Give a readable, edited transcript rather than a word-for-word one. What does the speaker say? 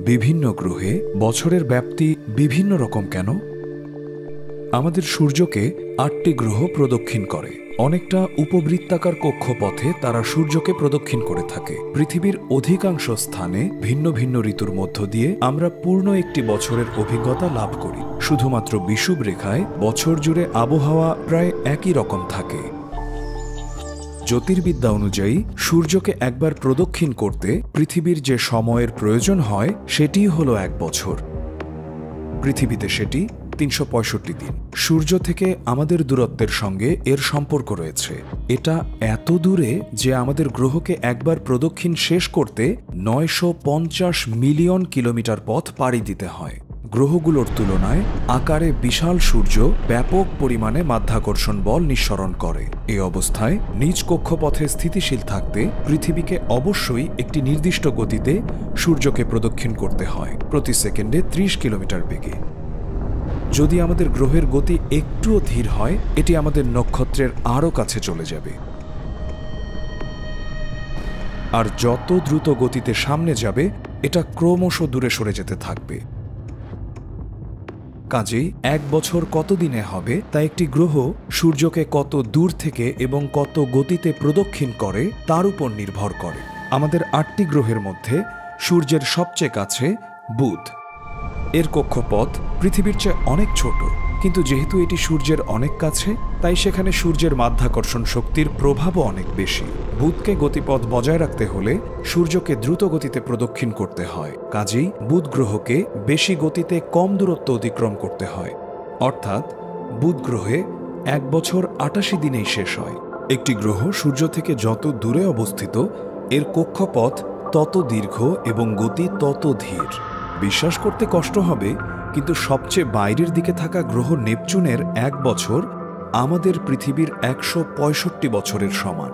বিভিন্ন গ্রহে বছরের ব্যাপ্তি বিভিন্ন রকম কেন? আমাদের সূর্যকে ৮টি গ্রহ প্রদক্ষিণ করে। অনেকটা উপবৃত্তাকার কক্ষপথে তারা সূর্যকে প্রদক্ষিণ করে থাকে। পৃথিবীর অধিকাংশ স্থানে ভিন্ন ভিন্ন ঋতুর মধ্য দিয়ে আমরা পূর্ণ একটি বছরের অভিজ্ঞতা লাভ করি। শুধুমাত্র বিষুবরেখায় বছর জুড়ে আবহাওয়া প্রায় একই রকম থাকে। জ্যোতির্বিদ্যা অনুযায়ী সূর্যকে একবার প্রদক্ষিণ করতে পৃথিবীর যে সময়ের প্রয়োজন হয় সেটিই হলো ১ বছর। পৃথিবীতে সেটি ৩৬৫ দিন। সূর্য থেকে আমাদের দূরত্বের সঙ্গে এর সম্পর্ক রয়েছে। এটা এত দূরে যে আমাদের গ্রহকে একবার প্রদক্ষিণ শেষ করতে ৯৫০ মিলিয়ন কিলোমিটার পথ পাড়ি দিতে হয়। গ্রহগুলোর তুলনায় আকারে বিশাল সূর্য ব্যাপক পরিমাণে মাধ্যাকর্ষণ বল নিঃসরণ করে। এ অবস্থায় নিজ কক্ষপথে স্থিতিশীল থাকতে পৃথিবীকে অবশ্যই একটি নির্দিষ্ট গতিতে সূর্যকে প্রদক্ষিণ করতে হয়, প্রতি সেকেন্ডে ৩০ কিলোমিটার বেগে। যদি আমাদের গ্রহের গতি একটুও ধীর হয়, এটি আমাদের নক্ষত্রের আরও কাছে চলে যাবে। আর যত দ্রুত গতিতে সামনে যাবে, এটা ক্রমশ দূরে সরে যেতে থাকবে। কাজেই ১ বছর কত দিনে হবে তা একটি গ্রহ সূর্যকে কত দূর থেকে এবং কত গতিতে প্রদক্ষিণ করে তার উপর নির্ভর করে। আমাদের ৮টি গ্রহের মধ্যে সূর্যের সবচেয়ে কাছে বুধ। এর কক্ষপথ পৃথিবীর চেয়ে অনেক ছোট, কিন্তু যেহেতু এটি সূর্যের অনেক কাছে, তাই সেখানে সূর্যের মাধ্যাকর্ষণ শক্তির প্রভাবও অনেক বেশি। বুধকে গতিপথ বজায় রাখতে হলে সূর্যকে দ্রুত গতিতে প্রদক্ষিণ করতে হয়। কাজেই বুধ গ্রহকে বেশি গতিতে কম দূরত্ব অতিক্রম করতে হয়। অর্থাৎ বুধ গ্রহে ১ বছর ৮৮ দিনেই শেষ হয়। একটি গ্রহ সূর্য থেকে যত দূরে অবস্থিত, এর কক্ষপথ তত দীর্ঘ এবং গতি তত ধীর। বিশ্বাস করতে কষ্ট হবে, কিন্তু সবচেয়ে বাইরের দিকে থাকা গ্রহ নেপচুনের ১ বছর আমাদের পৃথিবীর ১৬৫ বছরের সমান।